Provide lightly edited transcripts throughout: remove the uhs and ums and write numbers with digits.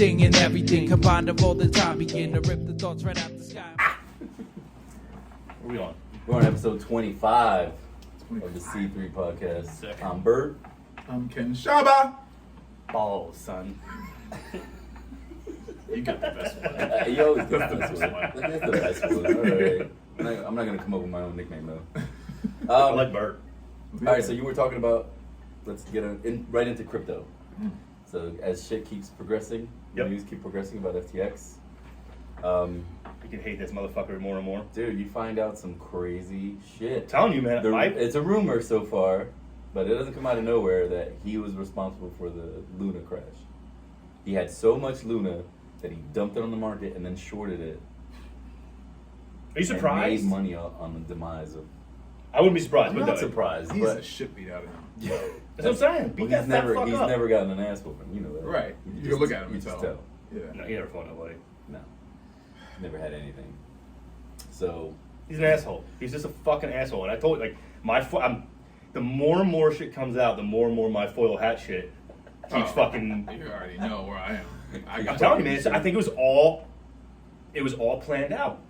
anything and everything combined of all the time, begin to rip the thoughts right out the sky. Where we on? We're on episode 25 of the C3 podcast. Sick. I'm Bert. I'm Ken Shaba. Oh, son. You got the best one. You always get the best one. That's the best one. All right. I'm not going to come up with my own nickname, though. I like Bert. All right, so you were talking about, let's get right into crypto. So as shit keeps progressing, Yep. news keep progressing about FTX. You can hate this motherfucker more and more. Dude, you find out some crazy shit. I'm telling you, man. It's a rumor so far, but it doesn't come out of nowhere that he was responsible for the Luna crash. He had so much Luna that he dumped it on the market and then shorted it. Are you surprised? And made money on the demise of. I wouldn't be surprised. I'm but not no, surprised, He's but a shit beat out of him. That's what I'm saying. Beat that fat fuck he's up. never gotten an ass whooping, you know that. Right. You just- can look at him you and just tell. Yeah. No, he never fought nobody. No, never had anything. So He's an asshole. He's just a fucking asshole. And I told you, like, the more and more shit comes out, the more and more my foil hat shit keeps fucking. You already know where I am. I'm telling you, man. I think it was all planned out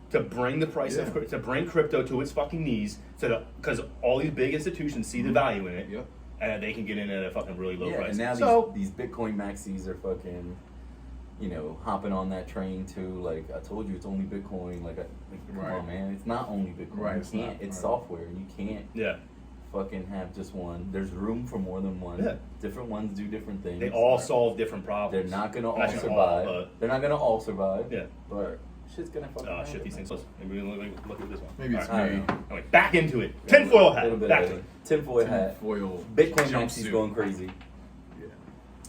to bring the price to bring crypto to its fucking knees, because all these big institutions see the value in it, Yep. and they can get in at a fucking really low yeah, price. and now So these Bitcoin maxis are fucking, hopping on that train too. Like I told you, it's only Bitcoin. Come Right. on, man, it's not only Bitcoin. Right, You it's can't. not. It's Right. software. You can't yeah, fucking have just one. There's room for more than one. Yeah. Different ones do different things. they all solve different problems. They're not gonna all Not survive. but They're not gonna all survive. yeah. But shit's gonna fucking. Oh shit, happen. these things. Maybe look at this one. Maybe it's All right. me. Anyway, back into it. Tinfoil hat. Little bit Back of to it. tinfoil hat. Foil. Bitcoin maxis jumpsuit. going crazy.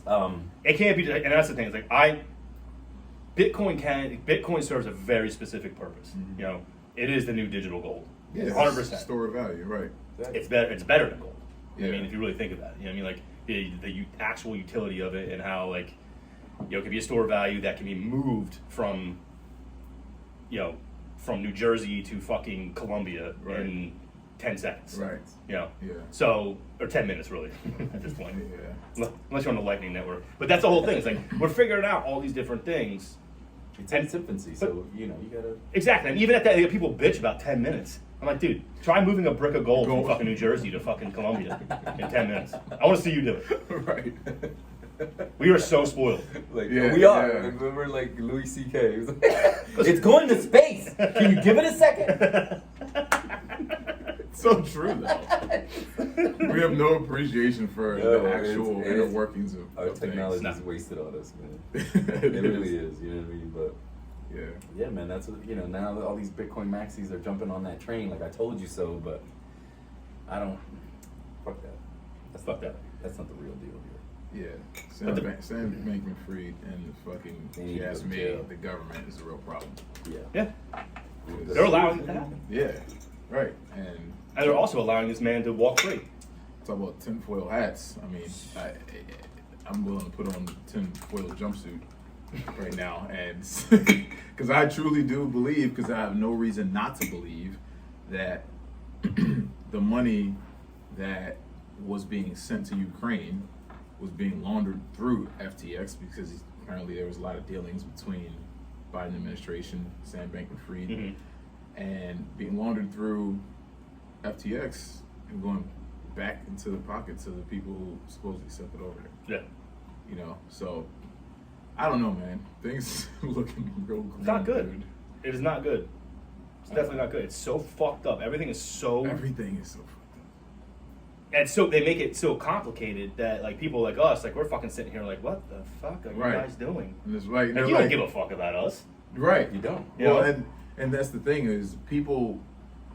Yeah. It can't be, and that's the thing. It's like Bitcoin serves a very specific purpose. Mm-hmm. You know, it is the new digital gold. Yeah. 100%. Store of value, right. It's better. It's better than gold. I Yeah. mean, if you really think about it, you know, what I mean, like the actual utility of it and how, like, it could be a store of value that can be moved from, from New Jersey to fucking Colombia Right. in 10 seconds. Right. You know. Yeah. So, or 10 minutes really at this point. Yeah. Unless you're on the Lightning Network. But that's the whole thing. It's like we're figuring out all these different things. It's in its infancy, so you gotta. Exactly. And even at that, people bitch about 10 minutes. I'm like, dude, try moving a brick of gold from fucking New Jersey to fucking Colombia in 10 minutes. I want to see you do it. Right. We are so spoiled. Like Yeah, we are. yeah. Like, we're like Louis C.K. He was like, it's going to space. Can you give it a second? So true, though. We have no appreciation for No, the actual it's- inner workings of Our of technology Nah. is wasted on us, man. things. It really is. You know what I mean? But Yeah. yeah, man, that's what now all these Bitcoin maxis are jumping on that train. Like I told you so, but I don't. Fuck that. Fuck that. That's not the real deal here. Yeah. But Sam Bankman-Fried and the fucking, They need if to you ask go to me, jail. the government is a real problem. Yeah. Yeah. They're allowing it to happen. Yeah. Right. And And they're also allowing this man to walk free. talk about tinfoil hats. I mean, I'm willing to put on the tinfoil jumpsuit right now, and because I truly do believe, because I have no reason not to believe that the money that was being sent to Ukraine was being laundered through FTX, because apparently there was a lot of dealings between Biden administration, Sam Bankman-Fried, Mm-hmm. and being laundered through FTX and going back into the pockets of the people who supposedly sent it over there. Yeah. So I don't know, man. Things looking real grim. It's not good. Dude. It is not good. It's definitely not good. It's so fucked up. Everything is so. Everything is so fucked And so they make it so complicated that, like, people like us, like, we're fucking sitting here like, what the fuck are you Right. guys doing? up. And it's like, Like, they're you don't like- give a fuck about us. right. You don't. You Well, know? and that's the thing, is people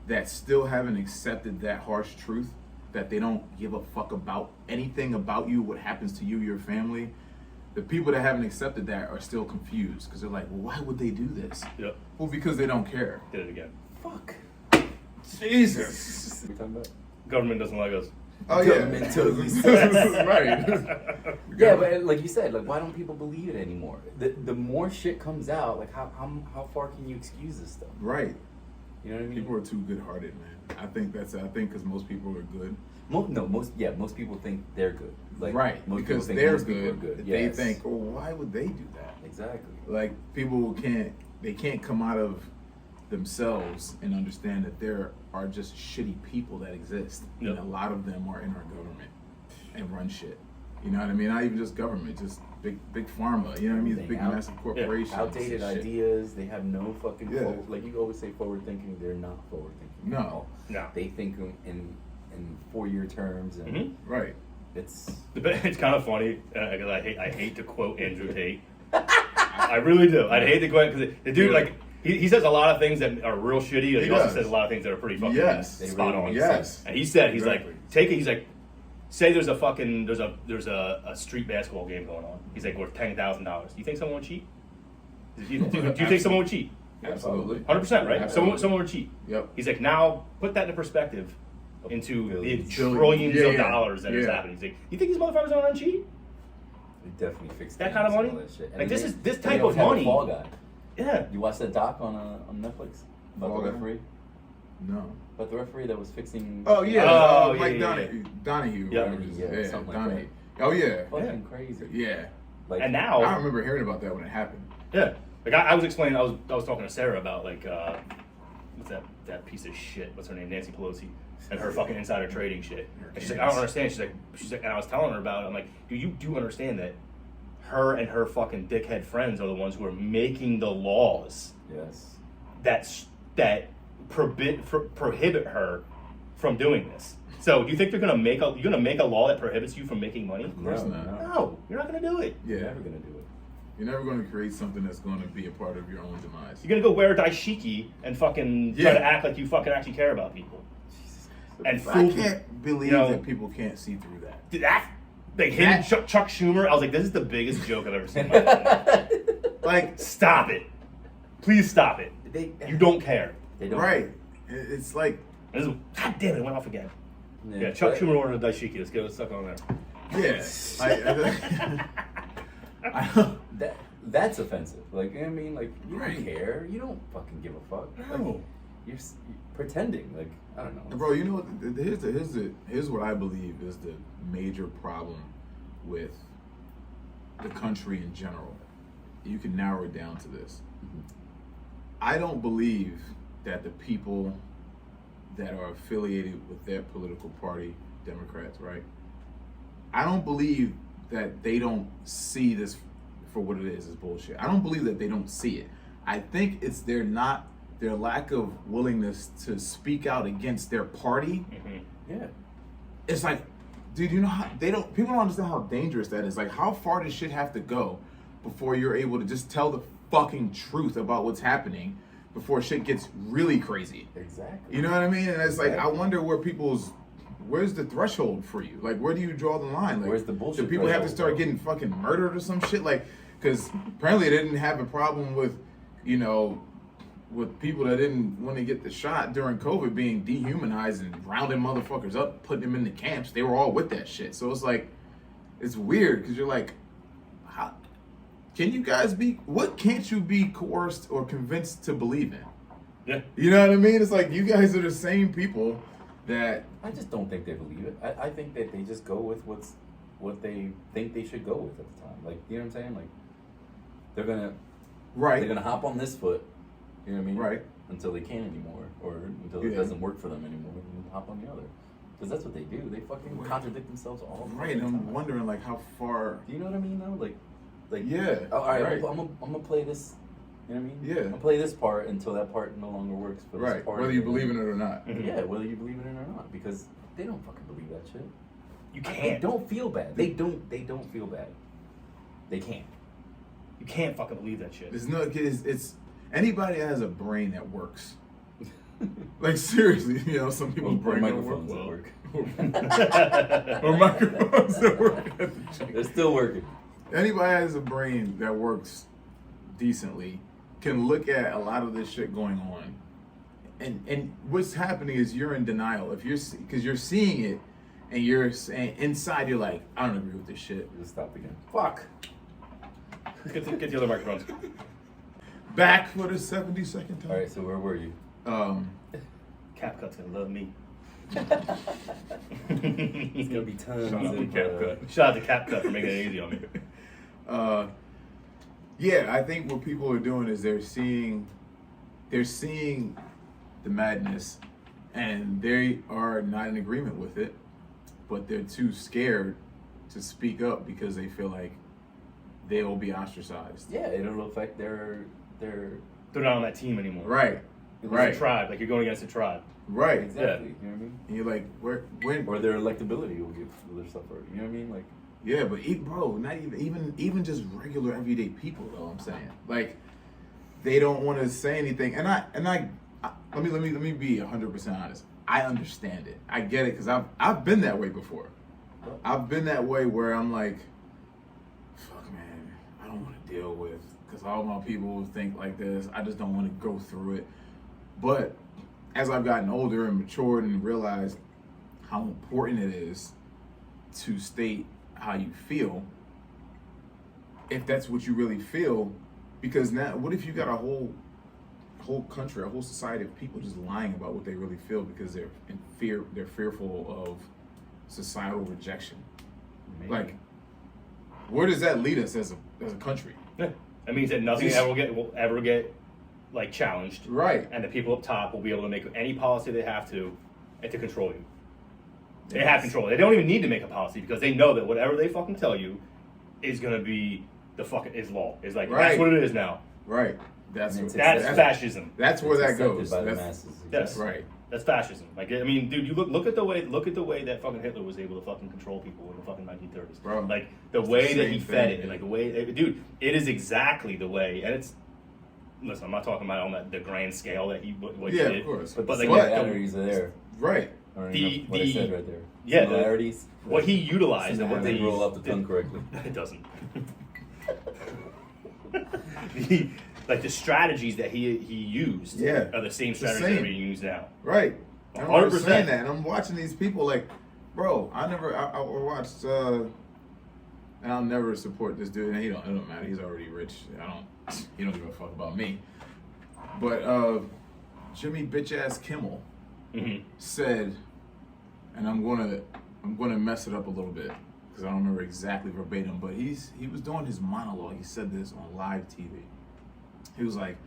that still haven't accepted that harsh truth, that they don't give a fuck about anything about you, what happens to you, your family. The people that haven't accepted that are still confused, because they're like, well, why would they do this? Yep. Well, because they don't care. Did it again. Fuck. Jesus. What are we talking about? Government doesn't like us. Oh yeah. Government totally sucks. Right. Yeah, but like you said, like why don't people believe it anymore? The more shit comes out, like how far can you excuse this stuff? Right. You know what I mean? People are too good-hearted, man. I think because most people are good. Most people think they're good. Like, Right, most because people think they're most people are good. good. They Yes. think, well, why would they do that? Exactly. Like, people can't come out of themselves and understand that there are just shitty people that exist. Yep. And a lot of them are in our government and run shit. You know what I mean? Not even just government, just big pharma. You know what I mean? These big massive corporations. Outdated and shit. ideas. They have no fucking Yeah. like you always say forward thinking. They're not forward thinking. No. No. They think in 4-year terms, and Mhm. Right. it's It's kind of funny because I hate to quote Andrew Tate. I really do. I'd hate to quote because the dude like he says a lot of things that are real shitty, and he also does. says a lot of things that are pretty fucking Yes. They spot really on. make Yes. And he said he's Exactly. like take it. He's like say there's a street basketball game going on. He's like worth $10,000. Do you think someone would cheat? Do you think someone would cheat? Absolutely. 100%, right? Absolutely. Someone would cheat. Yep. He's like, now put that into perspective into the Billions. trillions Yeah, of yeah. dollars that is Yeah. happening. He's like, you think these motherfuckers are gonna cheat? they definitely fix That kind of games and money? all that shit. And Like, then this is- this they type always of have a money- Fall Guy. Yeah. You watched that doc on Netflix about Fall the Guy? referee? No. About the referee that was fixing. Oh yeah. Oh, Mike yeah. Donahue. Yeah. whatever it is. Yeah, something like Donahue. Oh yeah. Fucking crazy. Yeah. Like, And now, I remember hearing about that when it happened. yeah, like I was explaining, I was talking to Sarah about like what's that piece of shit? What's her name? Nancy Pelosi and her fucking insider trading shit. And she's like, I don't understand. She's like, and I was telling her about it. I'm like, dude, you do understand that her and her fucking dickhead friends are the ones who are making the laws yes. that prohibit her from doing this. So do you think you're gonna make a law that prohibits you from making money? Of course not. No, you're not gonna do it. You're Yeah. never gonna do it. You're never going to create something that's going to be a part of your own demise. You're gonna go wear a daishiki and fucking try Yeah. to act like you fucking actually care about people. And I fool can't believe you know- that people can't see through that. that like him, That- Chuck Schumer. I was like, this is the biggest joke I've ever seen. In my life. Like, Stop it, please stop it. You don't care. They don't. right? It's like, This is, God damn it, it went off again. Yeah, Chuck Schumer ordered a daishiki. Let's get it stuck on there. yeah. I, That's offensive. Like, you know what I mean? Like, you Right. don't care. You don't fucking give a fuck. No. Like, you're pretending. Like, I don't know. bro, you know what? Here's what I believe is the major problem with the country in general. You can narrow it down to this. I don't believe that the people that are affiliated with their political party, Democrats, right? I don't believe that they don't see this for what it is bullshit. I don't believe that they don't see it. I think it's their lack of willingness to speak out against their party. Yeah. It's like, dude, you know how people don't understand how dangerous that is. Like, how far does shit have to go before you're able to just tell the fucking truth about what's happening before shit gets really crazy? Exactly. You know what I mean? And it's like, I Exactly. wonder where's the threshold for you? Like, where do you draw the line? Like, Where's the bullshit do people have to threshold, start bro? getting fucking murdered or some shit? Like, because apparently they didn't have a problem with, with people that didn't want to get the shot during COVID being dehumanized and rounding motherfuckers up, putting them in the camps. They were all with that shit. So it's like, it's weird because you're like, how can you guys what can't you be coerced or convinced to believe in? Yeah. You know what I mean? It's like you guys are the same people that I just don't think they believe it. I think that they just go with what they think they should go with at the time. Like, you know what I'm saying? Like, they're gonna hop on this foot. You know what I mean? Right. Until they can't anymore, or until it Yeah. doesn't work for them anymore, and hop on the other. Because that's what they do. They fucking contradict themselves all the right. And fucking I'm time. wondering like how far. Do you know what I mean though? Like, Yeah, Oh, all right. right. I'm gonna play this. You know what I mean? Yeah. I'm gonna play this part until that part no longer works for this Right. part. Whether you believe in it or not. Yeah, whether you believe in it or not, because they don't fucking believe that shit. You They can't. don't feel bad. They don't feel bad. They can't. You can't fucking believe that shit. It's anybody that has a brain that works. Like seriously, some people's Or brain don't microphones work that well. work. Or microphones that work at the They're gym. still working. Anybody that has a brain that works decently can look at a lot of this shit going on, and what's happening is you're in denial. Because you're seeing it, and you're saying inside you're like, I don't agree with this shit. Just stop again. Fuck. Get the other microphones. Back for the 72nd time. All right. So where were you? CapCut's gonna love me. It's gonna be tons Shout out to of CapCut. Shout out to CapCut for making it easy on me. Yeah, I think what people are doing is they're seeing the madness, and they are not in agreement with it, but they're too scared to speak up because they feel like they will be ostracized. Yeah, it'll affect their They're not on that team anymore. Right. It's Right. a tribe. Like you're going against a tribe. Right. exactly. You know what I mean? And you're like, when? Or their electability will get their stuff hurt. You know what I mean? Like, Yeah, but bro, not even just regular everyday people though. I'm saying, like, they don't want to say anything, and I let me be 100% honest. I understand it. I get it because I've been that way before. I've been that way where I'm like, fuck man, I don't want to deal with because all my people think like this. I just don't want to go through it. But as I've gotten older and matured and realized how important it is to state how you feel, if that's what you really feel, because now what if you got a whole country, a whole society of people just lying about what they really feel because they're in fear, they're fearful of societal rejection. maybe. Like, where does that lead us as a country? Yeah. That means that nothing will ever get like challenged. Right. And the people up top will be able to make any policy they have to control you. They have control. They don't even need to make a policy because they know that whatever they fucking tell you is gonna be is law. Is like Right. that's what it is now. Right. That's And it's That's fascism. That's where that accepted goes. by the That's masses. Yes. right. That's fascism. Like I mean, dude, you look at the way that fucking Hitler was able to fucking control people in the fucking 1930s. Bro, like the it's way the that he same fed thing, it, and like the dude. way, dude, it is exactly the way. And it's listen, I'm not talking about on the grand scale that what Yeah, he did. of course. But But the like similarities are there. Right. I don't The- even know what I the- said right there. yeah, Similarities. What he utilized and what They they roll up the tongue correctly. It doesn't. The strategies that he used Yeah. are the same It's the strategies that are same. being used now. Right. I'm 100%. just saying that, and I'm watching these people like, bro. I watched, and I'll never support this dude. And it don't matter. He's already rich. He don't give a fuck about me. But Jimmy bitch ass Kimmel Mm-hmm. said, and I'm gonna mess it up a little bit because I don't remember exactly verbatim, but he was doing his monologue. He said this on live TV. He was like,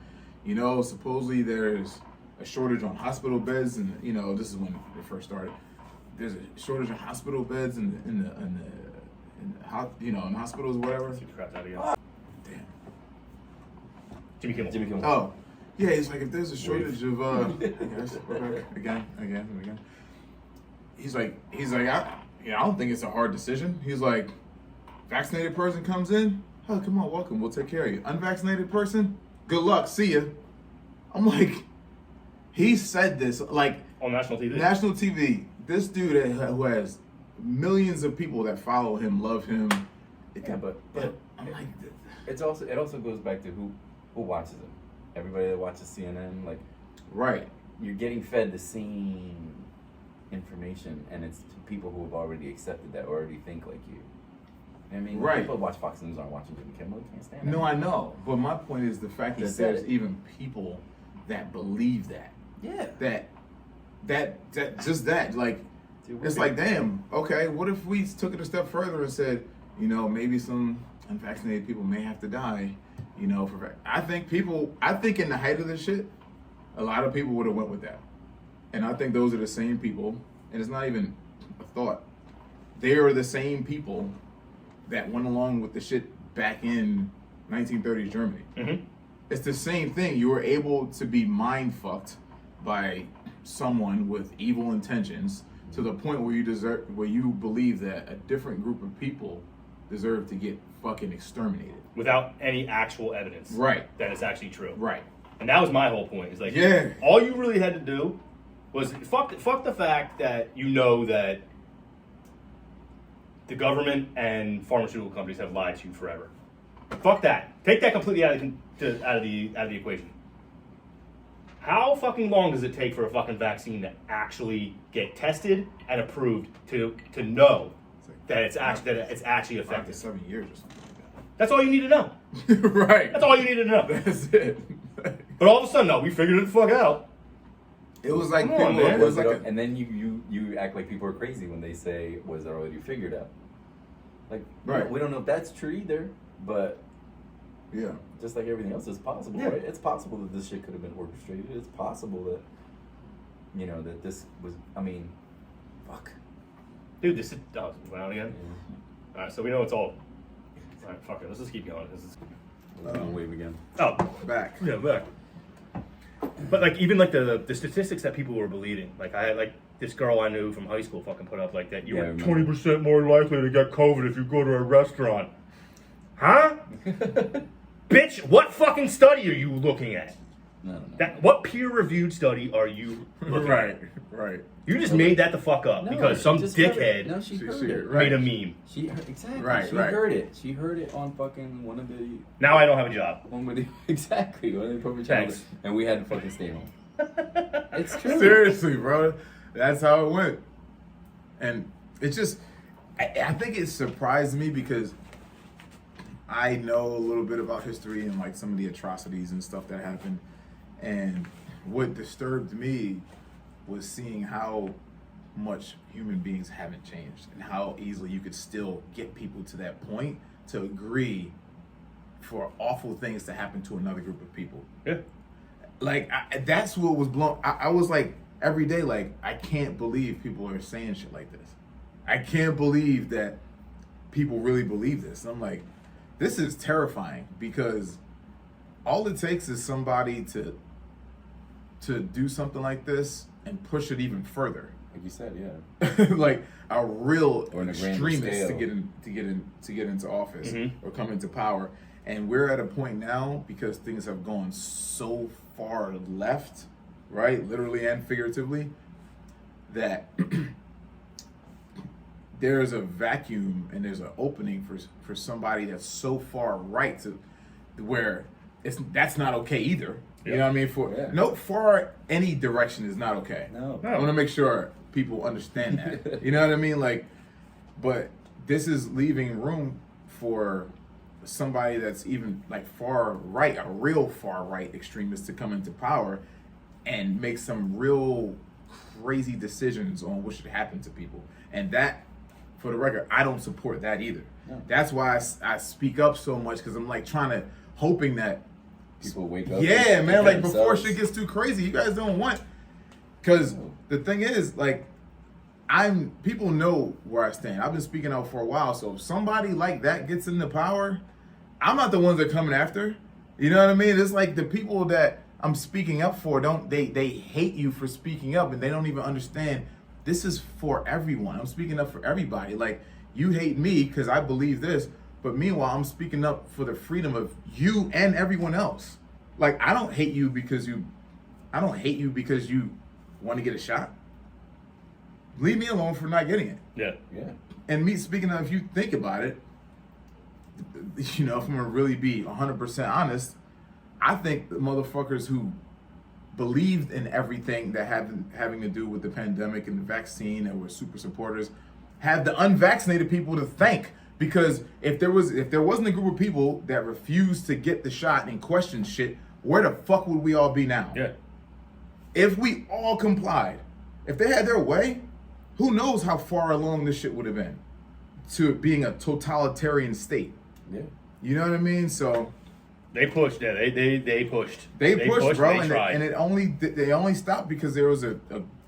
supposedly there's a shortage on hospital beds, and this is when it first started. There's a shortage of hospital beds in hospitals, whatever. See the crap out of you. Damn. Jimmy Kimmel. Jimmy Kimmel. Oh, yeah. He's like, if there's a shortage of yes, okay, again. He's like, I don't think it's a hard decision. He's like, vaccinated person comes in, oh, come on, welcome, we'll take care of you. Unvaccinated person, good luck, see ya. I'm like, he said this like On national TV. national TV. This dude who has millions of people that follow him, love him. Yeah, but I'm like, it also goes back to who watches him. Everybody that watches CNN, like, right, you're getting fed the same information, and it's to people who have already accepted that, already think like you. I mean, Right. people who watch Fox News aren't watching Jimmy Kimmel. You can't stand no, that. I know, but my point is the fact He that said there's it. even people that believe that. Yeah. That just that like Dude, we're it's gonna- like damn, okay, what if we took it a step further and said, maybe some unvaccinated people may have to die, I think in the height of this shit, a lot of people would have went with that. And I think those are the same people, and it's not even a thought. They are the same people that went along with the shit back in 1930s Germany. Mm-hmm. It's the same thing. You were able to be mind fucked by someone with evil intentions to the point where you believe that a different group of people deserve to get fucking exterminated. Without any actual evidence. Right. That it's actually true. Right. And that was my whole point. Is like, Yeah. all you really had to do was fuck the fact that that the government and pharmaceutical companies have lied to you forever. Fuck that. Take that completely out of the equation. How fucking long does it take for a fucking vaccine to actually get tested and approved to know that it's actually 5 to effective? 7 years or something That's all you need to know. like that. Right. That's all you need to know. That's it. But all of a sudden, no, we figured it the fuck out. It was like Come on, people. man. It was like a, and then you act like people are crazy when they say, "Was it already figured out?" Like, Right. we don't know if that's true either, but yeah. just like everything else is possible, Yeah. right? It's possible that this shit could have been orchestrated. It's possible that, that this was, I mean, fuck. Dude, this is went out again. All right, so we know it's all. All right, fuck it. Let's just keep going. This is. Wave again. Oh, Back. yeah, back. But like even like the statistics that people were believing, like I had like this girl I knew from high school fucking put up like that. You Yeah, I were remember. 20% more likely to get COVID if you go to a restaurant. Huh? Bitch, what fucking study are you looking at? No. What peer-reviewed study are you looking Right. at? Right. You just made that the fuck up No, because she some just heard it. dickhead No, she heard she- it. right. made a meme. She heard, exactly. Right, She right. heard it. She heard it on fucking one of the Now I don't have a job. exactly one of the appropriate Thanks. channels, and we had to fucking stay home. It's true. Seriously, bro. That's how it went. And it just, I think it surprised me because I know a little bit about history and like some of the atrocities and stuff that happened. And what disturbed me was seeing how much human beings haven't changed and how easily you could still get people to that point to agree for awful things to happen to another group of people. Yeah. Like that's what was blown. I was like every day, like I can't believe people are saying shit like this. I can't believe that people really believe this. I'm like, this is terrifying because all it takes is somebody to do something like this and push it even further. Like you said, yeah. Like a real Or on a grander extremist to scale. get into office Mhm. or come into power. And we're at a point now because things have gone so far left, right, literally and figuratively, that there's a vacuum and there's an opening for somebody that's so far right to where that's not okay either. You know what I mean? Far any direction is not okay. No. I want to make sure people understand that. You know what I mean? Like, but this is leaving room for somebody that's even like far right, a real far right extremist to come into power and make some real crazy decisions on what should happen to people. And that, for the record, I don't support that either. No. That's why I speak up so much because I'm like hoping that People wake up. yeah, and man, think like for before themselves. shit gets too crazy, you guys don't want. Because the thing is, like, people know where I stand. I've been speaking out for a while, so if somebody like that gets into power, I'm not the ones that are coming after. You know what I mean? It's like the people that I'm speaking up for they hate you for speaking up, and they don't even understand this is for everyone. I'm speaking up for everybody. Like, you hate me because I believe this, but meanwhile, I'm speaking up for the freedom of you and everyone else. Like, I don't hate you because you want to get a shot. Leave me alone for not getting it. Yeah. Yeah. And me speaking of, if you think about it, if I'm gonna really be 100% honest, I think the motherfuckers who believed in everything that having to do with the pandemic and the vaccine and were super supporters have the unvaccinated people to thank. Because if there wasn't a group of people that refused to get the shot and question shit, where the fuck would we all be now? Yeah. If we all complied, if they had their way, who knows how far along this shit would have been to being a totalitarian state. Yeah. You know what I mean? So They pushed. Yeah. They pushed. they pushed, bro, They tried. and they only stopped because there was a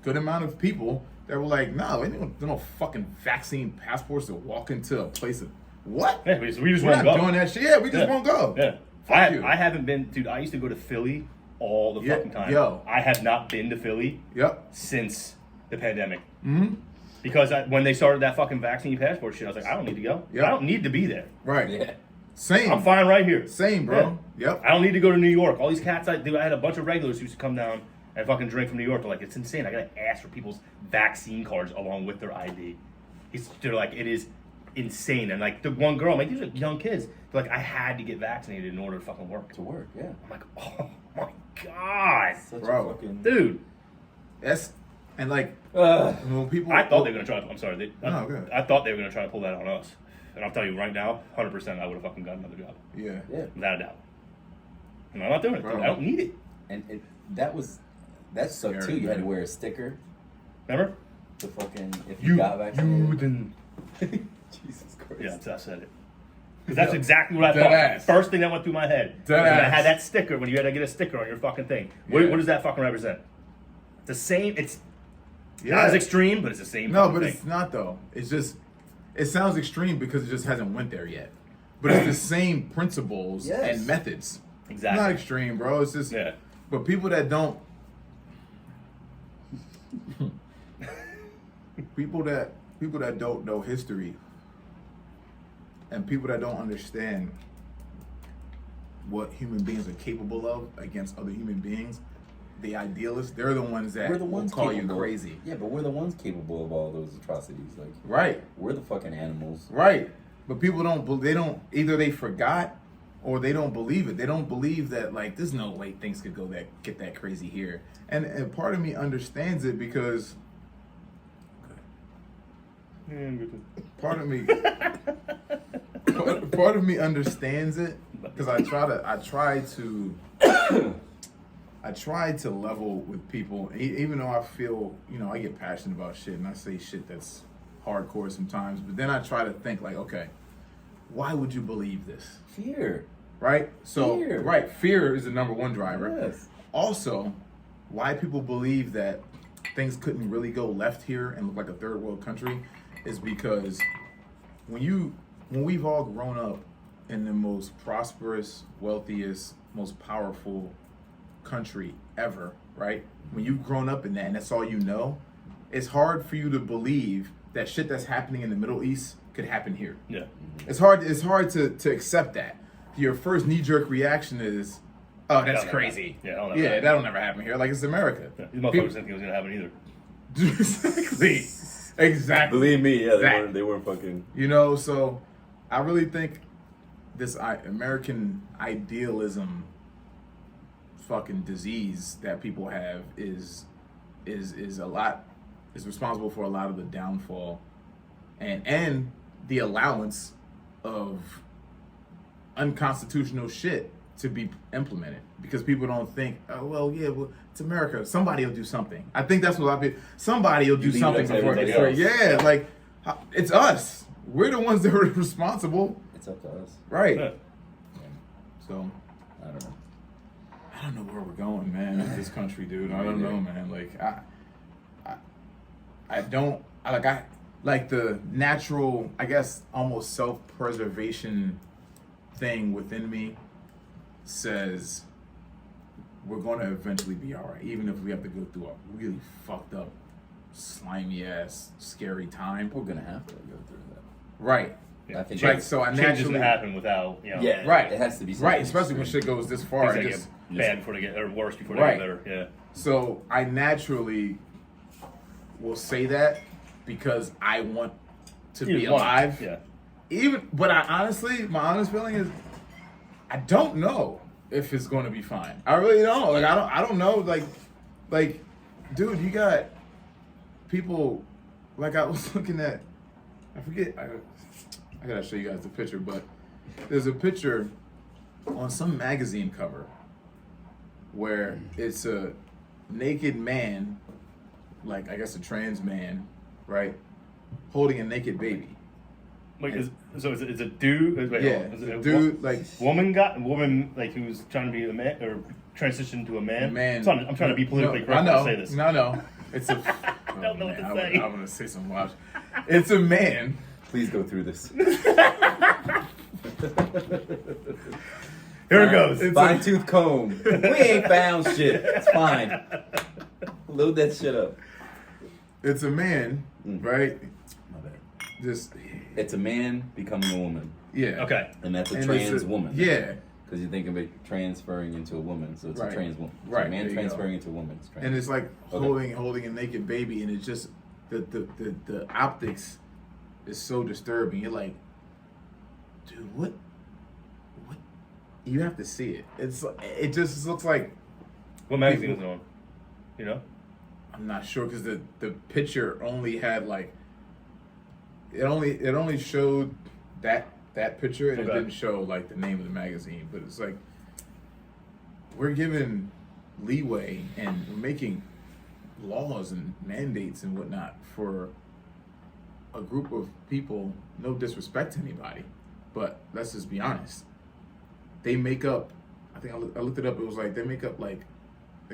good amount of people that were like, no, there no fucking vaccine passports to walk into a place of what? Yeah, we just We're won't not go. doing that shit. Yeah, we just Yeah. won't go. Yeah. Fuck you. I haven't been, dude. I used to go to Philly all the Yeah, fucking time. yo. I have not been to Philly Yep. since the pandemic. Mm-hmm. Because when they started that fucking vaccine passport shit, I was like, I don't need to go. Yep. I don't need to be there. Right. Yeah. Same. I'm fine right here. Same, bro. Yep. I don't need to go to New York. All these cats, I had a bunch of regulars who used to come down and fucking drink from New York. They're like, it's insane. I gotta ask for people's vaccine cards along with their ID. They're like, it is insane. And like the one girl, I'm like, these are young kids. They're like, I had to get vaccinated in order to fucking work. To work. Yeah. I'm like, oh my god, Such Bro. a fucking. dude. That's and like Ugh. when people. I thought they were gonna try. I'm sorry. No, go ahead. I thought they were gonna try to pull that on us. And I'll tell you right now, 100%, I would have fucking gotten another job, Yeah. Yeah. without a doubt. And I'm not doing it. Dude. Bro. I don't need it. And that was That sucked Scary, too. You had to man. wear a sticker Remember? to fucking if you got vaccinated. didn't. Jesus Christ. Yeah, I said it. Because that's exactly what I Dead thought. ass. First thing that went through my head. Dead was when I ass. had that sticker when you had to get a sticker on your fucking thing. What, Yeah. what does that fucking represent? The same. It's Yeah. not as extreme, but it's the same. No, fucking but thing. it's not though. It's just it sounds extreme because it just hasn't went there yet. But it's the same principles Yes. and methods. Exactly. It's not extreme, bro. It's just Yeah. But people that don't people that don't know history and people that don't understand what human beings are capable of against other human beings, the idealists, they're the ones that We're the ones will call capable. you crazy. Yeah, but we're the ones capable of all those atrocities. Like, Right. we're the fucking animals. Right. But people they don't either they forgot or they don't believe it. They don't believe that like there's no way things could get that crazy here. And part of me understands it because part of me part of me understands it because I try to level with people even though I feel, I get passionate about shit and I say shit that's hardcore sometimes, but then I try to think like, okay, why would you believe this? Fear. Right? So Fear. right, fear is the number one driver. Yes. Also, why people believe that things couldn't really go left here and look like a third world country is because when we've all grown up in the most prosperous, wealthiest, most powerful country ever, right? When you've grown up in that and that's all you know, it's hard for you to believe that shit that's happening in the Middle East could happen here. Yeah. It's hard to accept that. Your first knee-jerk reaction is, oh, that's That'll never crazy. happen. Yeah, that'll never Yeah, happen. that'll never happen here. Like, it's America. Yeah. These motherfuckers didn't think it was gonna happen either. Exactly. Believe me, yeah, That. they weren't fucking. So I really think this American idealism fucking disease that people have is responsible for a lot of the downfall and the allowance of unconstitutional shit to be implemented because people don't think, oh well, yeah, well, it's America. Somebody will do something. I think that's what somebody will do leave something it to before. everybody else. Yeah, like it's us. We're the ones that are responsible, It's up to us. right? Yeah. So I don't know. I don't know where we're going, man. With this country, dude. I don't know, man. Like I like the natural, I guess, almost self-preservation thing within me says we're going to eventually be all right, even if we have to go through a really fucked up, slimy ass, scary time. We're gonna have to go through that. Right. I think Right. So I Change doesn't naturally, happen without, Yeah, Right. It has to be right, something especially when extreme. shit goes this far. things it that just- get bad before they get, or worse before they Right. get better. Yeah. So I naturally will say that because I want to be Either one. alive. Yeah. But my honest feeling is, I don't know if it's going to be fine. I really don't. Like I don't know. Like, dude, you got people. Like I was looking at, I forget. I gotta show you guys the picture, but there's a picture on some magazine cover where it's a naked man, like I guess a trans man, right, holding a naked baby. Like, it's a dude. Wait, Yeah, hold on. Is it a dude, like woman like who's trying to be a man or transition to a man. I'm trying to be politically correct I know. when I say this. No, it's a. I don't know what to say. I'm gonna say some wild. It's a man. Please go through this. Here it goes. It's Fine a- tooth comb. We ain't found shit. It's fine. Load that shit up. It's a man, right? My bad. Just It's a man becoming a woman, yeah. Okay. and that's a And trans it's a- woman. Yeah, Because you think of it transferring into a woman, so it's Right. a trans woman. So Right, a man there you transferring go. into a woman. It's trans. and it's like Okay. holding a naked baby, and it's just the optics is so disturbing. You're like, dude, what? You have to see it. It just looks like. What magazine was it on? You know? I'm not sure because the picture only had like. It only showed that picture and Okay. it didn't show like the name of the magazine, but it's like we're giving leeway and we're making laws and mandates and whatnot for a group of people, no disrespect to anybody, but let's just be honest. They make up, I think I looked it up, it was like they make up like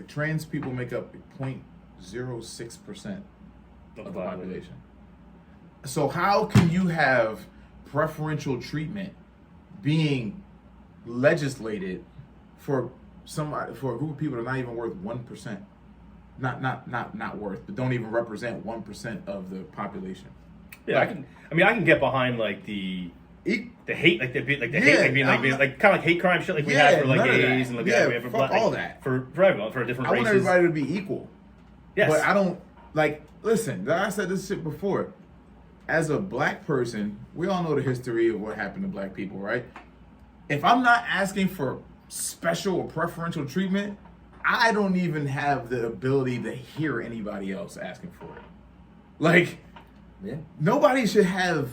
trans people make up 0.06% of the population. So how can you have preferential treatment being legislated for somebody, for a group of people that are not even worth 1%? Not worth, but don't even represent 1% of the population. Yeah, I can get behind like the hate, like the hate, like being like kind of like hate crime shit, like we had for like gays and like for fuck all that for everyone, for different races. I want everybody to be equal. Yes, but I don't like. Listen, I said this shit before. As a black person, we all know the history of what happened to black people, right? If I'm not asking for special or preferential treatment, I don't even have the ability to hear anybody else asking for it. Like, nobody should have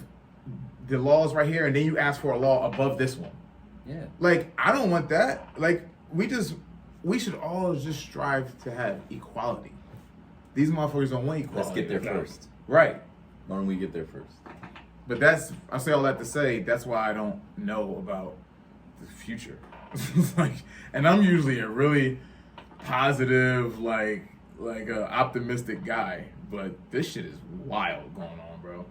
the laws right here, and then you ask for a law above this one. Yeah. Like, I don't want that. Like, we should all just strive to have equality. These motherfuckers don't want equality. Let's get there first. Right. Why don't we get there first? But I say all that to say, that's why I don't know about the future. Like, and I'm usually a really positive, like optimistic guy, but this shit is wild going on, bro.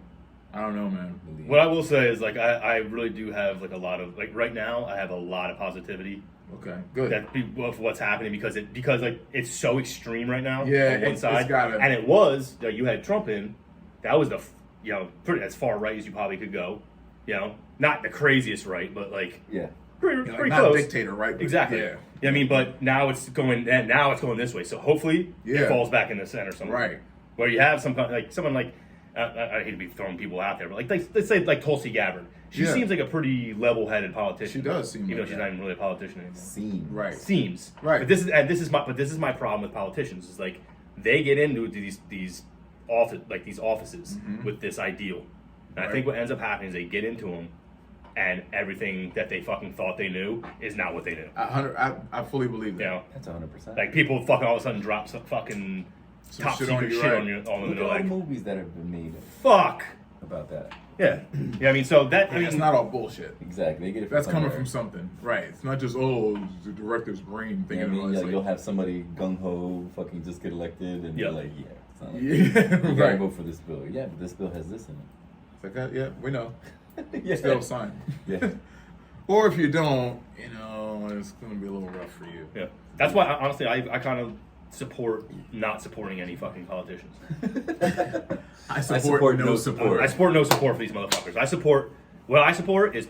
I don't know, man. What I will say is like I really do have like a lot of like right now I have a lot of positivity. Okay, good. Of what's happening because like it's so extreme right now. Yeah, on one side, gotta... and it was you had Trump in. That was the pretty as far right as you probably could go. You know, not the craziest right, but like pretty not close. A dictator, right? Exactly. Yeah. I mean, but now it's going this way. So hopefully it falls back in the center somewhere. Right. Where you have someone like I hate to be throwing people out there, but like let's say like Tulsi Gabbard. She seems like a pretty level-headed politician. She does seem, even though she's not even really a politician anymore. Seems right. But this is my problem with politicians. Is like they get into these offices with this ideal, and I think what ends up happening is they get into them, and everything that they fucking thought they knew is not what they knew. I fully believe that. You know? That's 100%. Like people fucking all of a sudden drop some fucking top secret shit on you. Look at all the movies that have been made. Fuck about that. Yeah. Yeah, I mean, so that... it's not all bullshit. Exactly. They get it from That's somewhere. coming from something. Right. It's not just, the director's brain thinking about it. You'll have somebody gung-ho fucking just get elected and you're like, it's not like you gotta vote for this bill. Yeah, but this bill has this in it. It's like, yeah, we know. Yeah. Still sign. Yeah. Or if you don't, it's going to be a little rough for you. Yeah. That's why, honestly, I kind of support not supporting any fucking politicians. I support no support. I support no support for these motherfuckers. What I support is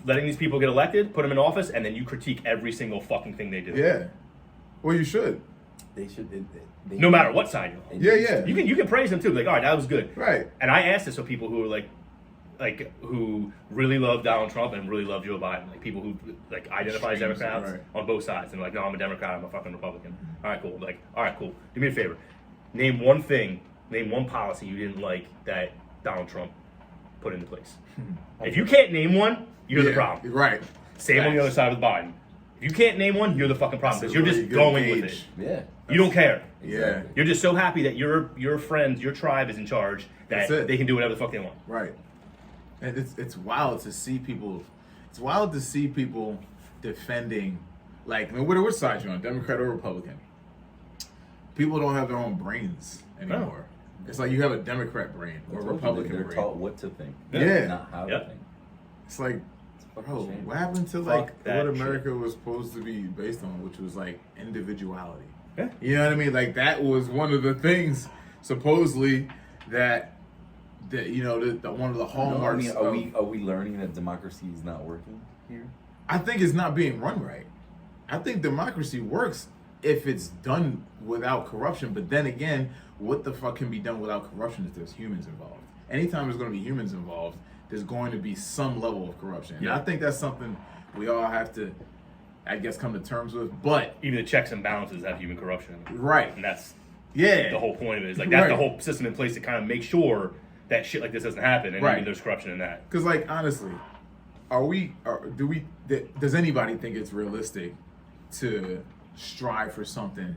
letting these people get elected, put them in office, and then you critique every single fucking thing they do. Yeah. Well, you should. They should. They no matter what side you're on. Yeah. You can praise them too. Like, all right, that was good. Right. And I asked this of people who are like who really love Donald Trump and really love Joe Biden, like people who like identify as Democrats on both sides, and like, no, I'm a Democrat, I'm a fucking Republican. All right, cool. Like, all right, cool. Do me a favor. Name one policy you didn't like that Donald Trump put into place. If you can't name one, you're the problem. Right. Same on the other side with Biden. If you can't name one, you're the fucking problem because you're just going with it. Yeah. You don't care. Yeah. You're just so happy that your friends, your tribe is in charge that they can do whatever the fuck they want. Right. And it's wild to see people. It's wild to see people defending, like, which side you're on, Democrat or Republican. People don't have their own brains anymore. No. It's like you have a Democrat brain or a Republican brain. They're taught what to think, not how to think. It's like, bro, what happened to what America was supposed to be based on, which was like individuality. Yeah. You know what I mean? Like that was one of the things supposedly that one of the hallmarks. Are we learning that democracy is not working here? I think it's not being run right. I think democracy works if it's done without corruption. But then again, what the fuck can be done without corruption if there's humans involved? Anytime there's going to be humans involved, there's going to be some level of corruption. Yeah. And I think that's something we all have to, I guess, come to terms with. But even the checks and balances have human corruption. Right. And that's the whole point of it. Is like that's the whole system in place to kind of make sure that shit like this doesn't happen, and even there's corruption in that. Because, like, honestly, does anybody think it's realistic to strive for something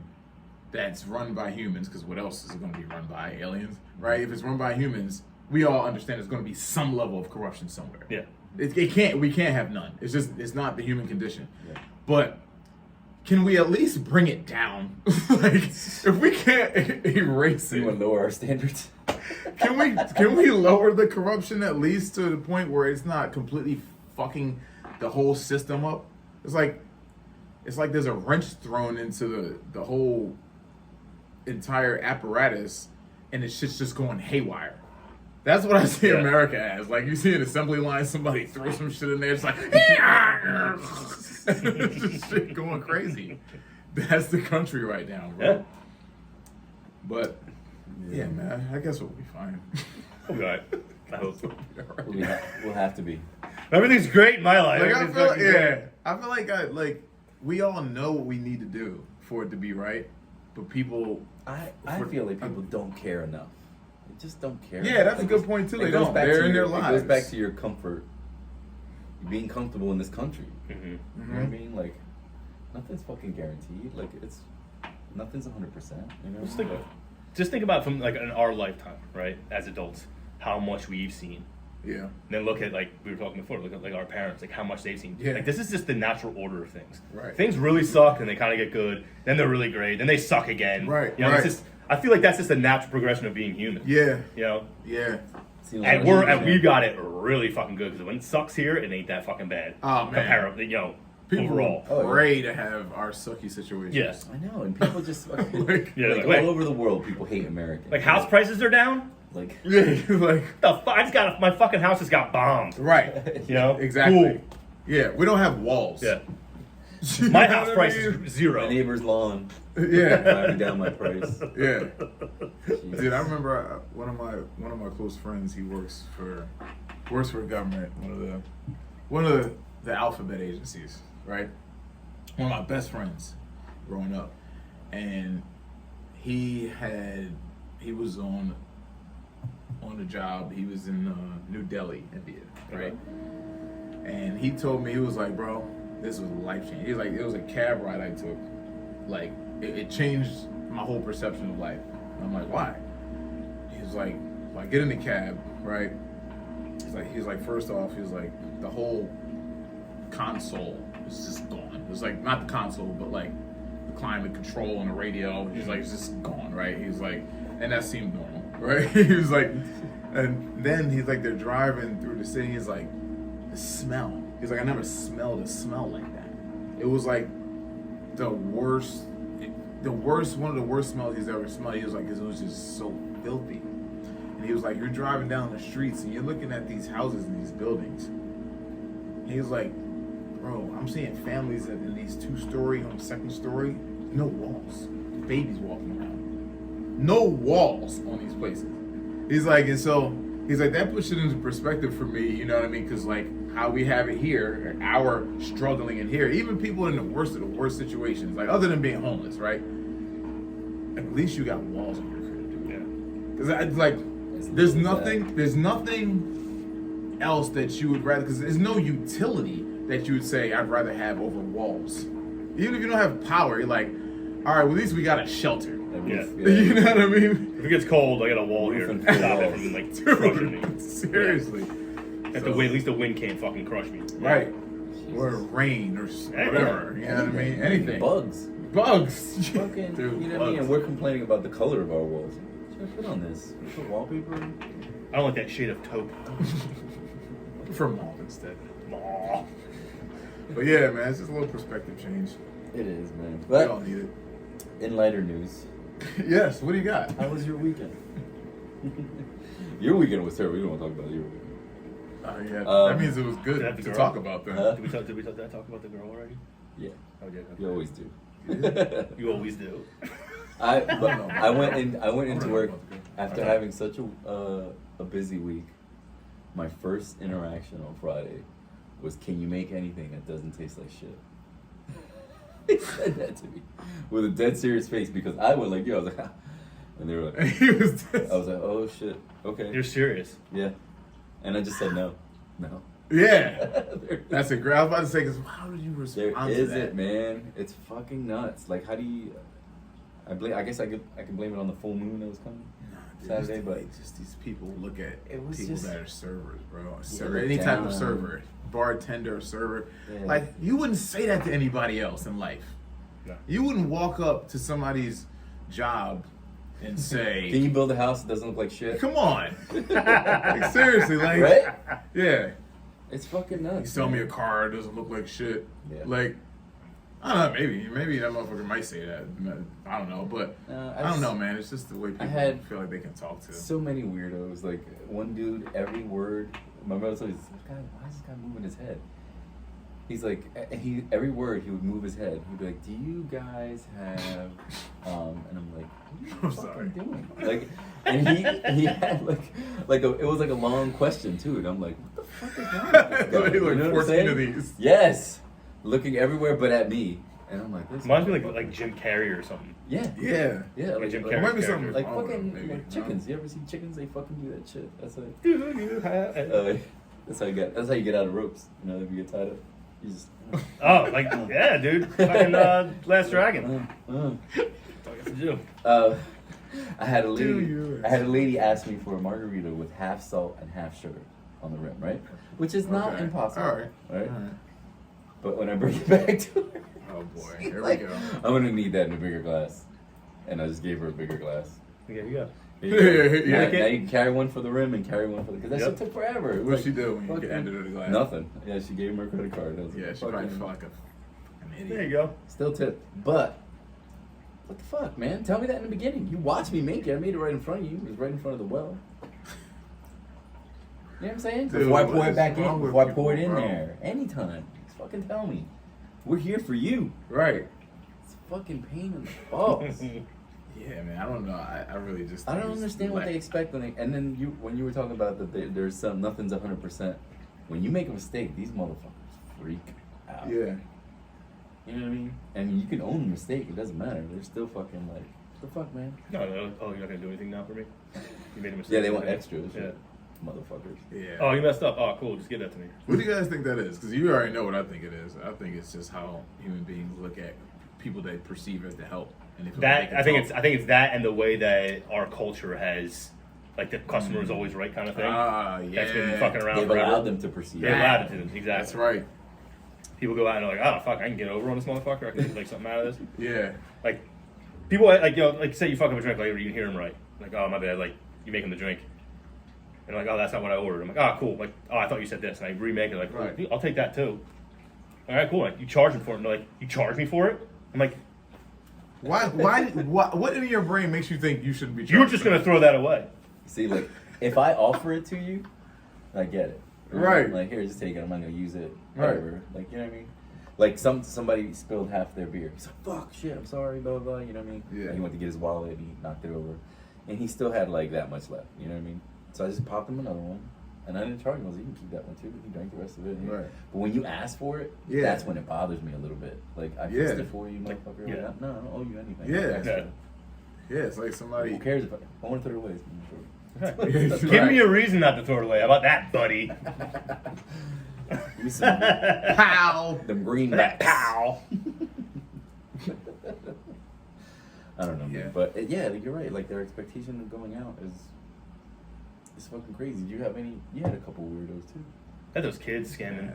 that's run by humans, because what else is it going to be run by? Aliens, right? If it's run by humans, we all understand there's going to be some level of corruption somewhere. Yeah. We can't have none. It's not the human condition. Yeah. But can we at least bring it down? Like, if we can't erase You it, want to lower our standards? can we lower the corruption at least to the point where it's not completely fucking the whole system up? It's like there's a wrench thrown into the whole entire apparatus, and the shit's just going haywire. That's what I see Yeah. America as. Like, you see an assembly line, somebody throw some shit in there, it's like it's just shit going crazy. That's the country right now, bro. Yeah. But yeah, man, I guess we'll be fine. We'll be alright. I hope. We'll have to be. Everything's great in my life. Like, I Everything's feel, fucking great. yeah, I feel like we all know what we need to do for it to be right, but people, I feel like people don't care enough. They just don't care. yeah, that's a Like, good point too. it They goes don't. back They're to in their your- lives. It goes back to your comfort, being comfortable in this country. Mhm. You know what I mean? Like, nothing's fucking guaranteed. Like, nothing's 100%. You know? Just think about from like in our lifetime, right? As adults, how much we've seen. Yeah, And then look at, like we were talking before, look at like our parents, like how much they've seen. Yeah. Like this is just the natural order of things. Right. Things really suck and they kind of get good, then they're really great, then they suck again. Right, You know, right. it's just, I feel like that's just the natural progression of being human. yeah, You know. yeah. Seems And like- we got it really fucking good because when it sucks here, it ain't that fucking bad. Oh, man. Comparably, you know, People overall. pray to have our sucky situations. Yeah. I know, and people just fucking, Like, Yeah, like, like, wait. all over the world, people hate Americans. Like house prices are down. Like, yeah, like The fuck? I just got my fucking house just got bombed. right. You know. Exactly. Cool. Yeah, we don't have walls. Yeah. You My know house what I price mean? is zero. my neighbor's lawn Yeah, driving down my price. yeah. Jeez. Dude, I remember one of my close friends. He works for the government. One of the alphabet agencies, right? One of my best friends growing up, and he was on the job. He was in New Delhi, India, right? And he told me, he was like, bro, this was life changing. He was like, it was a cab ride I took. Like, it changed my whole perception of life. And I'm like, why? He was like, I get in the cab, right? He's like, first off, he was like, the whole console was just gone. It was like, not the console, but like the climate control and the radio. He's like, it's just gone, right? He was like, and that seemed normal, right? He was like, and then he's like, they're driving through the city. He's like, the smell. He's like, I never smelled a smell like that. It was like the worst, one of the worst smells he's ever smelled. He was like, because it was just so filthy. And he was like, you're driving down the streets and you're looking at these houses and these buildings. And he was like, bro, I'm seeing families in these 2-story, on the 2nd story, no walls. Babies walking around. No walls on these places. He's like, and so, he's like, that puts it into perspective for me, you know what I mean? Because, like, how we have it here, our struggling in here, even people in the worst of the worst situations, like, other than being homeless, right? At least you got walls on your crib, dude. Yeah. Because, it's like, there's nothing else that you would rather, because there's no utility that you would say I'd rather have over walls. Even if you don't have power, you're like, all right, well, at least we got a shelter. Yeah. You know what I mean? If it gets cold, I got a wall here to Roof and stop it walls. from like crushing me. Dude, seriously. At the way, at least the wind can't fucking crush me. Right. Or rain or whatever. You know what I mean? Anything. Bugs. Bugs. Fucking, Dude, you know what I mean? bugs. And we're complaining about the color of our walls. Should I put on this? Put wallpaper in? I don't like that shade of taupe. From mauve instead. Aw. But yeah, man, it's just a little perspective change. It is, man. We all But need it. in lighter news, Yes, what do you got? how was your weekend? Your weekend was terrible. You don't want to talk about your weekend. Yeah, that means it was good That the to girl? talk about then. Huh? Did we talk about the girl already? Yeah, Oh, yeah. you always do. You always do. I went into work after Okay. having such a busy week. My first interaction on Friday was, "Can you make anything that doesn't taste like shit?" He said that to me with a dead serious face because I was like, "Yo," I was like, and they were like, He was I was like, "Oh shit, okay, You're serious. yeah," and I just said no. Yeah, that's a great. I was about to say, because how did you There respond to is that? it, man. It's fucking nuts. Like, how do you? I guess I can blame it on the full moon that was coming Saturday, but just these people look at it was people just- that are servers, bro. Yeah, Server, look any type of down. server, bartender, server. Yeah. Like you wouldn't say that to anybody else in life. No. You wouldn't walk up to somebody's job and say, Can you build a house that doesn't look like shit? "Come on," like seriously, like, Right? yeah. It's fucking You nuts. sell me a man. car, it doesn't look like shit. Yeah. Like, I don't know, maybe that motherfucker might say that. I don't know, but I don't know, man. It's just the way people had feel like they can talk to. So many weirdos. Like one dude, every word. My brother said, "Why is this guy moving his head?" He's like, every word he would move his head. He'd be like, "Do you guys have?" And I'm like, "What are you I'm fucking sorry. doing?" Like, and he had it was like a long question too, and I'm like, "What the fuck is wrong with this guy?" Like You know what I'm 14 of saying? these. Yes, looking everywhere but at me, and I'm like, this Reminds me motherfucker- like Jim Carrey or something. yeah, Yeah. yeah, like, Jim like, Carrey's Might be character. something like wrong with fucking them, maybe, like chickens. You ever see chickens? They fucking do that shit. That's like. Do you have? That's how you get. That's how you get out of ropes. You know, if you get tied up, you just. Oh, like yeah, dude. Fucking Last Dragon. Uh, That's all you have to do. I had a Do lady. yours. I had a lady ask me for a margarita with half salt and half sugar on the rim, right? Which is not Okay. impossible, All right. right? All right. But when I bring it back to her, Oh boy, she's here like, we go. I'm gonna need that in a bigger glass, and I just gave her a bigger glass. Here you go. Here you go. Yeah. Now, now you can carry one for the rim and carry one for the because that Yep. shit took forever. It was What'd like she do when you fucking- handed her the glass? Nothing. Yeah, she gave him her credit card. I was Yeah, like, she probably fucking- felt like an idiot. There you go. Still tip. But what the fuck, man? Tell me that in the beginning. You watched me make it. I made it right in front of you. It was right in front of the well. You know what I'm saying? Dude, Before I what pour it is back wrong in, with before I people, pour it in bro? there. Anytime. Just fucking tell me. We're here for you. Right. It's fucking pain in the balls. Yeah, man. I don't know. I really just. I think don't it's understand what they expect when they. And then when you were talking about that there's some nothing's 100%. When you make a mistake, these motherfuckers freak out. Yeah. You know what I mean? And you can own the mistake. It doesn't matter. They're still fucking like, what the fuck, man? No. Oh, you're not gonna do anything now for me. You made a mistake. Yeah, they want extras. Yeah. Motherfuckers. Yeah. Oh, you messed up. Oh, cool. Just give that to me. What do you guys think that is? Because you already know what I think it is. I think it's just how human beings look at people they perceive as the help. And they feel like they That can I think talk. it's that and the way that our culture has, like the customer is always right kind of thing. Ah, yeah. That's been fucking around They've forever. allowed them to perceive. They it. allowed it to them. Exactly. That's right. People go out and are like, oh fuck, I can get over on this motherfucker. I can make something out of this. Yeah. Like people like like say you fuck up a drink, like you can hear them right. Like, oh my bad, like you make them the drink. And like, oh, that's not what I ordered. I'm like, oh, cool. Like, oh, I thought you said this, and I remake it. Like, Right. "Cool, I'll take that too. All right, cool. Like, you charge me for it. And they're like, you charge me for it? I'm like, What in your brain makes you think you shouldn't be you're charged just for gonna that? throw that away. See, like, if I offer it to you, I get it. You know? Right. Like, here, just take it. I'm not gonna use it. Right. Whatever. Like, you know what I mean? Like, somebody spilled half their beer. He's like, fuck, shit, I'm sorry, blah, blah, blah. You know what I mean? Yeah. And he went to get his wallet and he knocked it over. And he still had, like, that much left. You know what I mean? So I just popped him another one. And I didn't charge him. I was like, you can keep that one too. He drank the rest of it. Right. But when you ask for it, Yeah. that's when it bothers me a little bit. Like, I Yeah. fixed it for you, motherfucker. yeah. Like, no, I don't owe you anything. Yeah. Extra. Yeah, it's like somebody. Who cares if I want to throw it away? That's Give right. me a reason not to throw it away. How about that, buddy? Give me some Pow! them That greenbacks. pow. I don't know, man. Yeah. But yeah, you're right. Like their expectation of going out is fucking crazy. Do you have any? You had a couple weirdos too. That those kids scamming.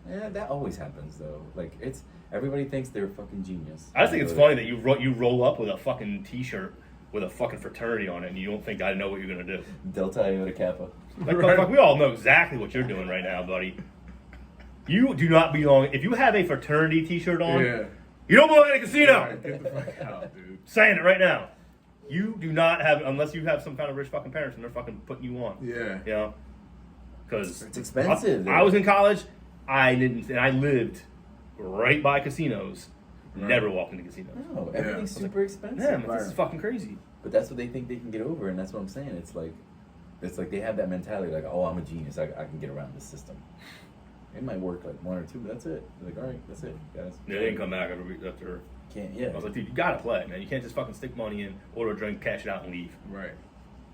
Yeah, that always happens though. Like it's everybody thinks they're a fucking genius. I just think it's funny that you roll up with a fucking T-shirt with a fucking fraternity on it, and you don't think I know what you're gonna do. Delta Iota Kappa. Like, Right. fuck, we all know exactly what you're doing right now, buddy. You do not belong. If you have a fraternity T-shirt on, Yeah. you don't belong in a casino. Right, get the fuck out, dude. Saying it right now. You do not have, unless you have some kind of rich fucking parents and they're fucking putting you on. Yeah. You know, because It's expensive. I was in college. I didn't, and I lived right by casinos. Right. Never walked into casinos. No, everything's Yeah. super expensive. Yeah, man, this is fucking crazy. But that's what they think they can get over, and that's what I'm saying. It's like they have that mentality, like, oh, I'm a genius. I can get around this system. It might work like one or two, but that's it. They're like, all right, that's it, guys. They didn't come back after. Can't. Yeah. I was like, dude, you gotta play, man. You can't just fucking stick money in, order a drink, cash it out, and leave. Right.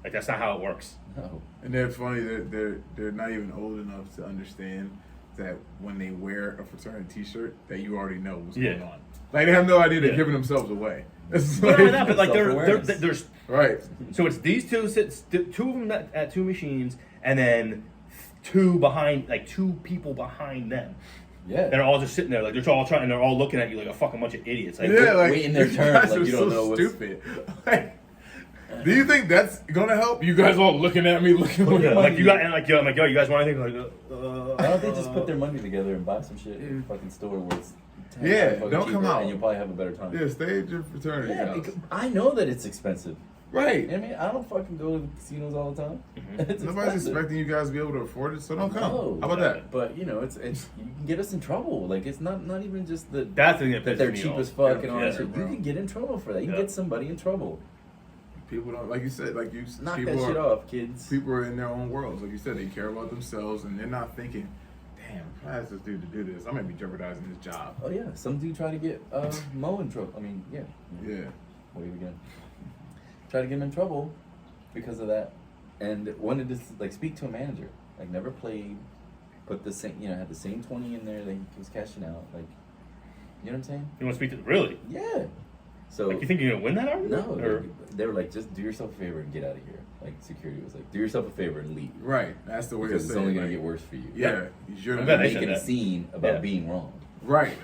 Like that's not how it works. No. And they're funny that they're not even old enough to understand that when they wear a fraternity T-shirt, that you already know what's Yeah. going on. Like they have no idea they're Yeah. giving themselves away. It's Not only that, but like Self-awareness. there's right. so it's these two two of them at two machines, and then two behind, like two people behind them. Yeah. They're all just sitting there, like they're all trying, and they're all looking at you like a fucking bunch of idiots. Like, Yeah, like waiting their you turn, guys like are you don't so know what's- stupid. Like, do you think that's gonna help? You guys all looking at me, looking yeah, at like you got, and like yo, I'm like, yo, you guys want anything? Like, Why don't they just put their money together and buy some shit in a fucking store where it's 10 Yeah, fucking don't cheaper come out. and you'll probably have a better time. Yeah, stay at your fraternity Yeah, house. because I know that it's expensive. Right. I mean, I don't fucking go to the casinos all the time. Mm-hmm. It's Nobody's expensive. expecting you guys to be able to afford it, so don't come. No. How about that? But you know, it's you can get us in trouble. Like it's not even just that's the thing that that they're pisses me cheap off. as fuck and all Yeah, that shit. bro. You can get in trouble for that. You can Yeah. get somebody in trouble. People don't, like you said, like you Knock people that shit are, off, kids. People are in their own worlds. Like you said, they care about themselves and they're not thinking, damn, if I ask this dude to do this, I might be jeopardizing his job. Oh yeah, some dude try to get Mo in trouble. I mean, yeah. Yeah. Wave again. Try to get him in trouble because of that, and wanted to like speak to a manager. Like never played, put the same, had the same 20 in there that he was cashing out. Like, you know what I'm saying? You want to speak to really? Yeah. So Like you think you're gonna win that argument? no, Or, they were like, just do yourself a favor and get out of here. Like security was like, do yourself a favor and leave Right. That's the way because to it's say only it. gonna like, get worse for you. Yeah. You're I'm glad they Making said a that. scene about Yeah. being wrong. right.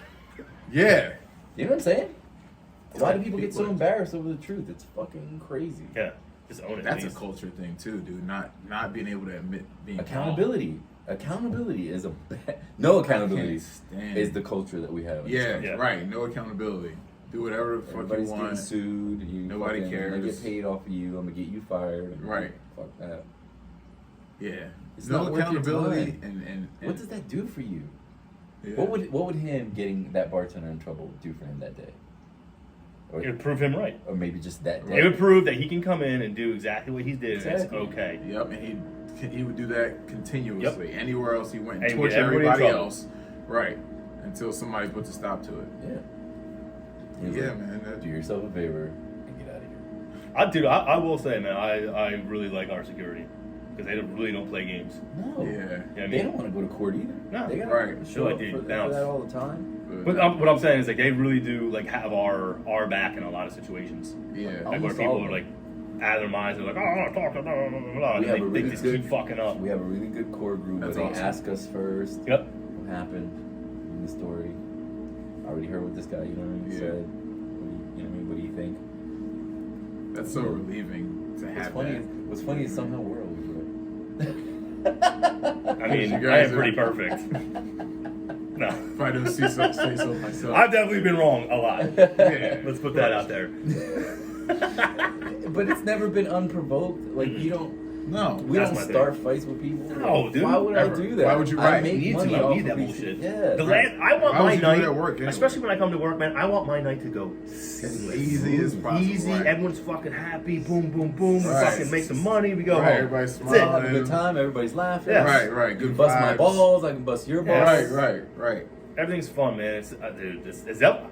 Yeah. You know what I'm saying? Why do Like, people get so people- embarrassed over the truth? It's fucking crazy. yeah, just own it. That's a please. culture thing too, dude. Not being able to admit being Accountability. Accountability is no accountability stand- is the culture that we have. in this Yeah, country. Yeah. right. No accountability. Do whatever the fuck Everybody's you getting want. sued. You Nobody fucking, I'm gonna cares. get paid off of you. I'm gonna get you fired. Right. Fuck that. Yeah. It's no not worth your accountability time. and What does that do for you? yeah. What would him getting that bartender in trouble do for him that day? Or, It would prove him right. or maybe just that It day. would prove that he can come in and do exactly what he did, and Exactly. it's okay. Yep, and he would do that continuously. Anywhere else he went and And get torture everybody in everybody trouble. else. Right. Until somebody puts a stop to it. Yeah. He was Yeah, like, man. Do yourself a favor and get out of here. I will say, man, I really like our security because they really don't play games. No. Yeah. Yeah, I They mean, don't want to go to court either. No. They gotta Right. show Like, up dude, for bounce. that all the time. but what I'm saying is like they really do like have our back in a lot of situations. Yeah. Like Almost where people all of are them. like out of their minds, they're like, oh, I want to talk, blah, blah, blah, blah, blah, and We have a they really just good- keep fucking up. We have a really good core group, That's but they awesome. ask us first Yep. what happened in the story. I already heard what this guy, Yeah. said. What do you think? That's so relieving to What's have funny, that. what's funny is somehow we're always right. I mean, You I guys am are- pretty perfect. No, If I don't say so myself. I've definitely been wrong a lot. Yeah. Let's put that out there. But it's never been unprovoked. Like you don't. No. We That's don't my thing. start fights with people. No, dude, Why would ever. I do that? Why would you- I right. make Need money to. I off need of that these bullshit. Yeah. The I want Why my would you do night, that work anyway? especially when I come to work, man. I want my night to go As easy as possible. easy. Right. Everyone's fucking happy. Boom, boom, boom. We Right. fucking make some money. We go Right, home. everybody's That's it. I'll have a good smiling. time. Everybody's laughing. Yeah. Right. You Good can bust my vibes. balls. I can bust your balls. Yeah. Right. Everything's fun, man. It's dude. It's up.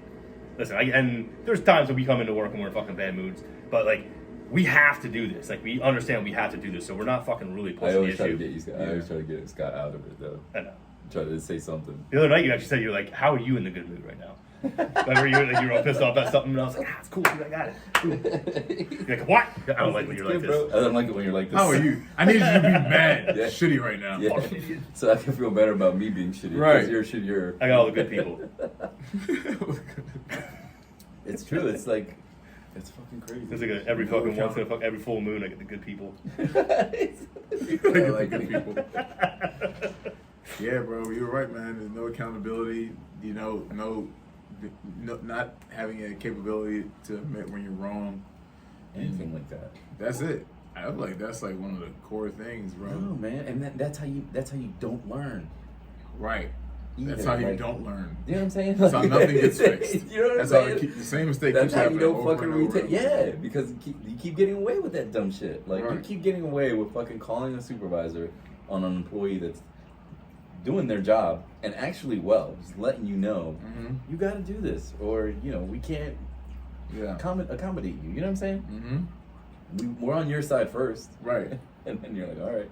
Listen, and there's times when we come into work and we're in fucking bad moods, but like we have to do this. Like we understand we have to do this, so we're not fucking really I pushing always the try to issue. get you. I always try to get Scott out of it though. I know. Try to say something. The other night you actually said you're like, how are you in the good mood right now? Remember you were all pissed off about something, and I was like, it's cool, dude, I got it. Cool. You're like, what? I don't like when you're like this. I don't like it when you're like this. How are you? I need you to be mad. Yeah. Shitty right now. Yeah. Fucking idiot. So I can feel better about me being shitty. 'cause Right. You're shittier. I got all the good people. It's true. It's like, it's fucking crazy. It's like every fucking once in a every full moon, I get the good people. I like Good it. people. Yeah, bro, you're right, man. There's no accountability. Not having a capability to admit when you're wrong. Anything like that. That's it. I feel like that's like one of the core things, bro. No, man, and that's how you don't learn. Right. That's Either, how you like- don't learn. You know what I'm saying? That's how nothing gets fixed. You know what I'm That's saying? how the same mistake That's keeps how you happening don't over fucking and over retake. Yeah, because you keep getting away with that dumb shit. Like you Right. keep getting away with fucking calling a supervisor on an employee that's doing their job and actually well, just letting you know Mhm. you got to do this, or we can't Yeah. accommodate you. You know what I'm saying? Mm-hmm. we're on your side first. Right. And then you're like, all right.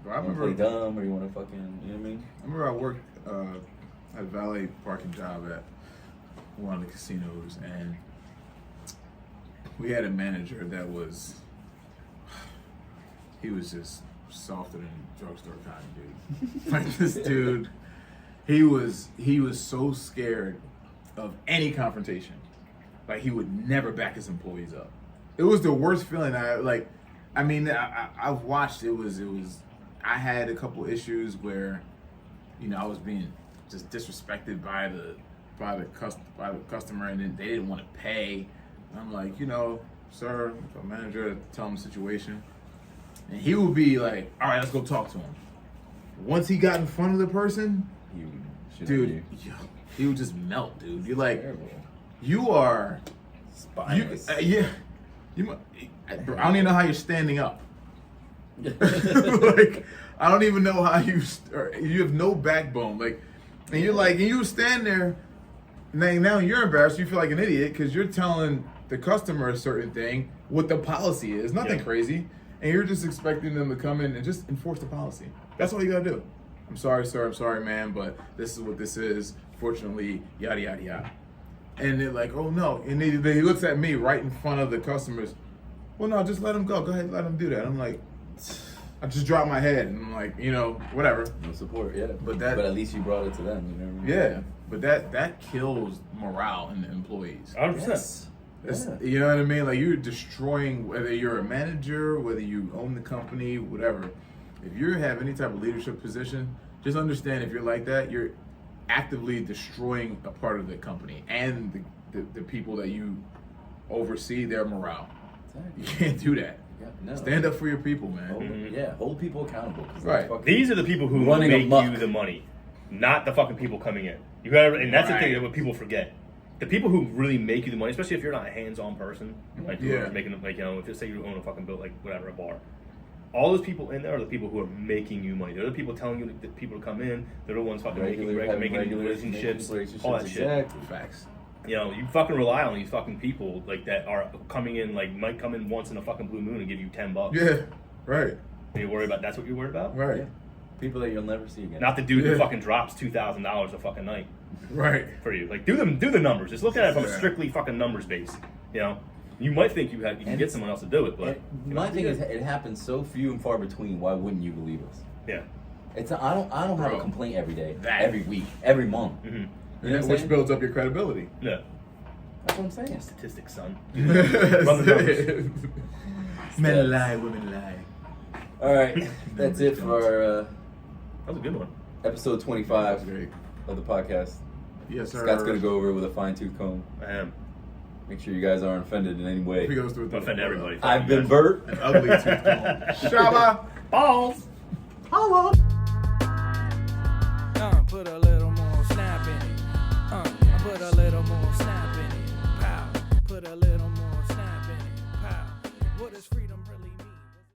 But I You want to play remember, dumb or you want to fucking, you know what I mean? I remember I worked at a valet parking job at one of the casinos, and we had a manager that was, he was just softer than drugstore cotton, dude. Like this dude, he was so scared of any confrontation. Like he would never back his employees up. It was the worst feeling. I've watched. It was. I had a couple issues where, I was being just disrespected by the customer, and then they didn't want to pay. And I'm like, sir, the manager, tell him the situation, and he would be like, all right, let's go talk to him. Once he got in front of the person, dude, he would just melt, dude. You're like, Terrible. you are, Spineless. I don't even know how you're standing up. Like, I don't even know how you have no backbone. Like, and you stand there. Now you're embarrassed. You feel like an idiot because you're telling the customer a certain thing, what the policy is, nothing crazy, and you're just expecting them to come in and just enforce the policy. That's all you gotta do. I'm sorry, sir. I'm sorry, man, but this is what this is. Fortunately, yada yada yada. And they're like, oh no. And he looks at me right in front of the customers. Well, no, just let him go. Go ahead, let him do that. I'm like, I just dropped my head, and I'm like, whatever. No support, yeah. But at least you brought it to them, you know what I mean? Yeah, but that kills morale in the employees. 100%. Yes. You know what I mean? Like, you're destroying, whether you're a manager, whether you own the company, whatever. If you have any type of leadership position, just understand if you're like that, you're actively destroying a part of the company and the people that you oversee their morale. Exactly. You can't do that. Yeah, no. Stand up for your people, man. Hold people accountable. 'Cause Right. These are the people who Running make amok. you the money, not the fucking people coming in. You gotta, and that's the thing that what people forget. The people who really make you the money, especially if you're not a hands-on person, like you're making, like if you say you own a fucking build, like whatever, a bar. All those people in there are the people who are making you money. They're the people telling you that people to come in. They're the ones fucking making relationships, all that shit. Exactly. Facts. You fucking rely on these fucking people like that are coming in, like might come in once in a fucking blue moon and give you $10. Yeah, right, And you worry about that's what you're worried about, right, Yeah. People that you'll never see again. not the dude who fucking drops $2,000 a fucking night right. for you. Like do the numbers. Just look at it from a Yeah. strictly fucking numbers base. You might think you can get someone else to do it, but My thing is, it happens so few and far between. Why wouldn't you believe us? yeah. I don't have Bro. a complaint every day, That- every week, every month. Mm-hmm. You know what I'm Which saying? builds up your credibility. Yeah. That's what I'm saying. Statistics, son. Run the numbers. Men lie, women lie. All right, that's it for That was a good one. episode That's 25 great. of the podcast. Yes, sir. Scott's gonna go over it with a fine-tooth comb. I am. Make sure you guys aren't offended in any He way. goes through Offend everybody. I've been Bert. An ugly tooth comb. Shabba. Balls. Hello. Put a little more snap in it. Put a little more snap in it. Pow. Put a little more.